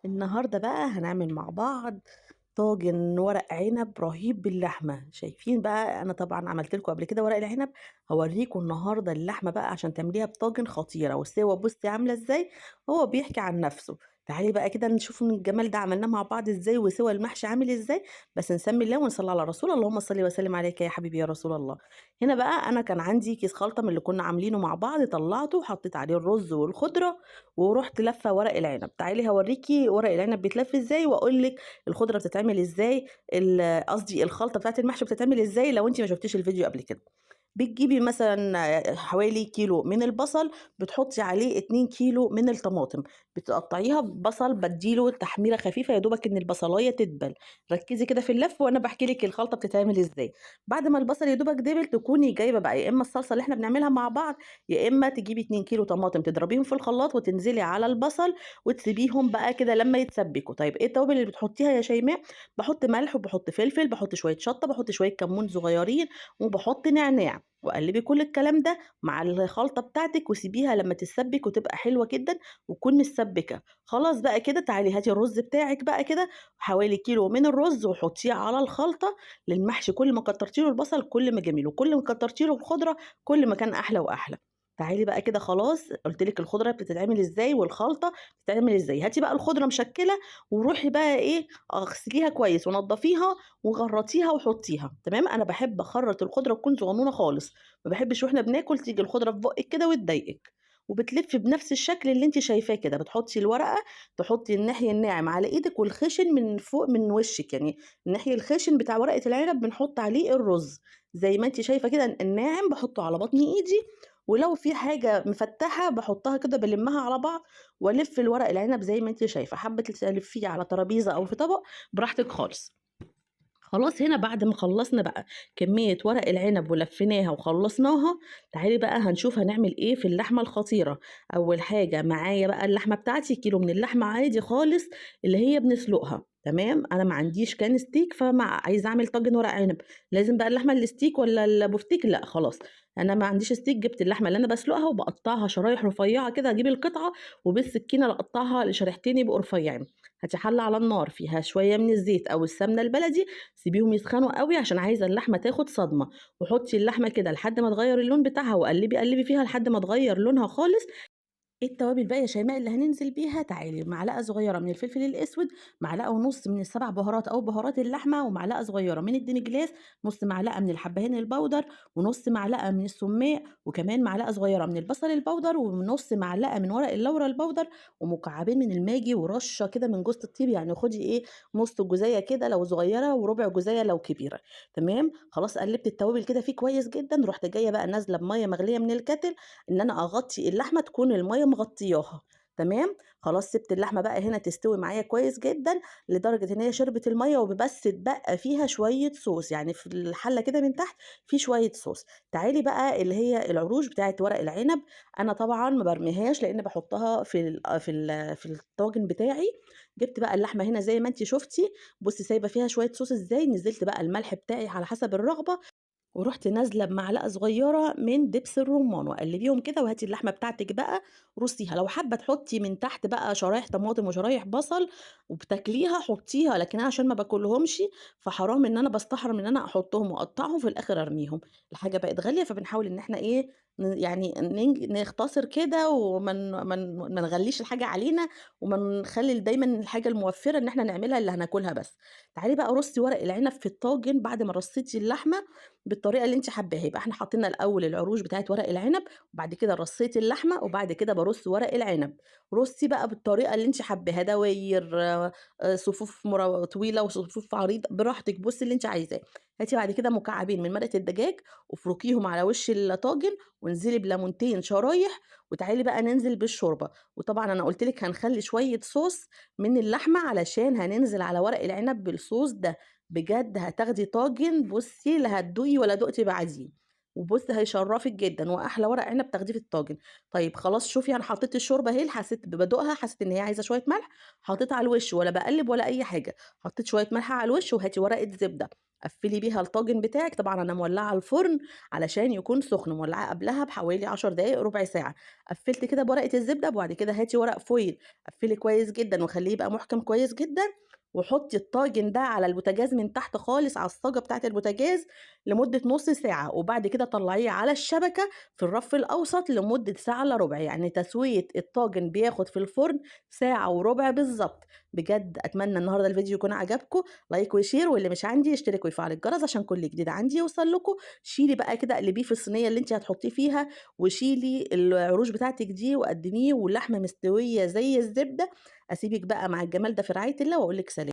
النهارده بقى هنعمل مع بعض طاجن ورق عنب رهيب باللحمة. شايفين بقى، أنا طبعًا عملت لكم قبل كده ورق العنب، هاوريكم النهارده اللحمة بقى عشان تعمليها بطاجن خطيرة، والسوا بُصّي عاملة إزاي، هو بيحكي عن نفسه. تعالي بقى كده نشوف من الجمال ده عملناه مع بعض إزاي، وسوا المحشي عامل إزاي. بس نسمي الله ونصلي على الرسول، اللهم صل وسلم عليك يا حبيبي يا رسول الله. هنا بقى أنا كان عندي كيس خلطة من اللي كنا عاملينه مع بعض، طلعته وحطيت عليه الرز والخضرة ورُحت لافة ورق العنب. تعالي هاوريكِ ورق العنب بيتلف إزاي، وأقول لِك الخضرة بتتعمل إزاي، قصدي الخلطة بتاعة المحشي بتتعمل إزاي لو أنتِ ما شُفتيش الفيديو قبل كده. بتجيبي مثلًا حوالي كيلو من البصل، بتحطي عليه 2 كيلو من الطماطم، بتقطعيها بصل بادّي له تحميرة خفيفة يا دوبك إن البصلاية تدبل. ركّزي كده في اللف وأنا باحكي لِك الخلطة بتتعمل إزاي. بعد ما البصل يا دوبك دِبل تكوني جايبة بقى يا إما الصلصة اللي إحنا بنعملها مع بعض، يا إما تجيبي 2 كيلو طماطم تضربيهم في الخلاط وتنزلي على البصل وتسيبيهم بقى كده لمّا يتسبكوا. طيب إيه التوابل اللي بتحطيها يا شيماء؟ باحط ملح وباحط فلفل، باحط شوية شطة، باحط شوية كمون صغيرين، وباحط نعناع. وقلّبي كل الكلام ده مع الخلطة بتاعتِك وسيبيها لمّا تتسبِّك وتبقى حلوة جدًا وتكون متسبِّكة. خلاص بقى كده تعالي هاتي الرز بتاعِك بقى كده، حوالي كيلو من الرز وحطيه على الخلطة للمحشي. كل ما كتّرتِ له البصل كل ما جميل، وكل ما كتّرتِ له الخضرة كل ما كان أحلى وأحلى. تعالي بقى كده خلاص قُلت لِك الخضرة بتتعمل إزاي والخلطة بتتعمل إزاي. هاتي بقى الخضرة مشكّلة وروحي بقى إيه، اغسليها كويس ونضّفيها وغرّطيها وحطيها، تمام. أنا باحب أخرّط الخضرة تكون صغنونة خالص، ما باحبش وإحنا بناكل تيجي الخضرة في بُقِّك كده وتضايقِك. وبتلفّي بنفس الشكل اللي أنتِ شايفاه كده، بتحطّي الورقة، تحطّي الناحية الناعم على إيدِك والخشن من فوق من وشِّك، يعني الناحية الخشن بتاع ورقة العنب بنحط عليه الرز، زي ما أنتِ شايفة كده الناعم باحطّه على بطن إيدي، ولو في حاجة مفتّحة باحطّها كده بالِمّها على بعض وألِف الورق العنب زي ما أنتِ شايفة. حابة تلفّيه على ترابيزة أو في طبق براحتك خالص. خلاص هنا بعد ما خلّصنا بقى كمية ورق العنب ولفّيناها وخلّصناها، تعالي بقى هنشوف هنعمل إيه في اللحمة الخطيرة. أول حاجة معايا بقى اللحمة بتاعتي كيلو من اللحمة عادي خالص اللي هي بنسلُقها، تمام. أنا ما عنديش كان steak عايزة أعمل طاجن ورق عنب، لازم بقى اللحمة الsteak والّا البوفتيك؟ لأ خلاص، أنا ما عنديش steak، جِبت اللحمة اللي أنا باسلُقها وباقطّعها شرايح رفيّعة كده، أجيب القطعة وبالسكينة أقطّعها لشريحتين يبقوا رفيّعين. هاتي حلة على النار فيها شوية من الزيت أو السمنة البلدي، سيبيهم يسخنوا أوي عشان عايزة اللحمة تاخد صدمة، وحطي اللحمة كده لحد ما تغيّر اللون بتاعها وقلّبي، قلّبي فيها لحد ما تغيّر لونها خالص. إيه التوابل بقى يا شيماء اللي هننزل بيها؟ تعالي معلقة صغيرة من الفلفل الأسود، معلقة ونُص من السبع بهارات أو بهارات اللحمة، ومعلقة صغيرة من الديمجلاس، نُص معلقة من الحبهان البودر، ونُص معلقة من السُماق، وكمان معلقة صغيرة من البصل البودر، ونُص معلقة من ورق اللورا البودر، ومكعبين من الماجي، ورشة كده من جوزة الطيب. يعني خدي إيه، نُص جوزية كده لو صغيرة، وربع جوزية لو كبيرة، تمام. خلاص قلّبت التوابل كده فيه كويس جدًا، رُحت جاية بقى نازلة بمَيّة مغلية من الكاتل إن أنا أغطّي اللحمة تكون المَيّة مغطّياها، تمام. خلاص سِبت اللحمة بقى هنا تستوي معايا كويس جدًا لدرجة إن هي شربت المَيّة وبس اتبقى فيها شوية صوص، يعني في الحلة كده من تحت في شوية صوص. تعالي بقى اللي هي العروش بتاعة ورق العنب، أنا طبعًا ما بارميهاش لإن باحطها في الطاجن بتاعي. جِبت بقى اللحمة هنا زي ما أنتِ شُفتِ، بُصّي سايبة فيها شوية صوص إزاي، نزّلت بقى الملح بتاعي على حسب الرغبة، ورُحت نازلة بمعلقة صغيرة من دبس الرمان وقلّبيهم كده، وهاتي اللحمة بتاعتِك بقى رُصيها. لو حابة تحطّي من تحت بقى شرايح طماطم وشرايح بصل وبتاكليها حطّيها، لكن أنا عشان ما باكلهمش فحرام إن أنا باستحرم إن أنا أحطّهم وأقطّعهم في الآخر أرميهم. الحاجة بقت غالية فبنحاول إن إحنا إيه، يعني نختصر كده وما نغلّيش الحاجة علينا، وما نخلّي دايمًا الحاجة الموفّرة إن إحنا نعملها اللي هناكلها بس. تعالي بقى رُصّي ورق العنب في الطاجن بعد ما رصيتِ اللحمة بالطريقة اللي أنتِ حاباها. يبقى إحنا حطينا الأول العروش بتاعة ورق العنب، وبعد كده رصيت اللحمة، وبعد كده بارُص ورق العنب. رُصّي بقى بالطريقة اللي أنتِ حاباها، دواير، صفوف طويلة وصفوف عريضة، براحتك، بُصّي اللي أنتِ عايزاه. هاتي بعد كده مكعبين من مرقة الدجاج وافركيهم على وش الطاجن، وانزلي بليمونتين شرايح، وتعالي بقى ننزل بالشوربة. وطبعًا أنا قُلت لِك هنخلّي شوية صوص من اللحمة علشان هننزل على ورق العنب بالصوص ده. بجد هتاخدي طاجن بُصّي لا هتدوقي ولا دُقتِ بعديه. وبُصّي هيشرّفِك جدًا، وأحلى ورق عنب تاخديه في الطاجن. طيب خلاص شوفي أنا حطيت الشوربة أهي حسيت بادوقها حسيت إن هي عايزة شوية ملح، حطيت على الوش ولا باقلّب ولا أي حاجة، حطيت شوية ملح على الوش وهاتي ورقة زبدة، قفّلي بيها الطاجن بتاعِك، طبعًا أنا مولّعة الفرن علشان يكون سخن، مولّعاه قبلها بحوالي 10 دقايق ربع ساعة، قفّلت كده بورقة الزبدة وبعد كده هاتي ورق فويل قفّلي كويس جدًا وخلّيه يبقى محكم كويس جدًا، وحطّي الطاجن ده على البوتاجاز من تحت خالص على الصاجة بتاعة البوتاجاز لمدة نُص ساعة، وبعد كده طلّعيه على الشبكة في الرف الأوسط لمدة ساعة إلا ربع، يعني تسوية الطاجن بياخد في الفرن ساعة وربع بالضبط. بجد أتمنى النهارده الفيديو يكون عجبكم، لايك وشير واللي مش عندي يشترك ويفعل الجرس عشان كل جديد عندي يوصل لكم. شيلي بقى كده اقلبيه في الصينية اللي أنتِ هتحطيه فيها، وشيلي العروش بتاعتِك دي وقدّميه واللحمة مستوية زي الزبدة. أسيبِك بقى مع الجمال ده في رعاية الله وأقول لِك سلام.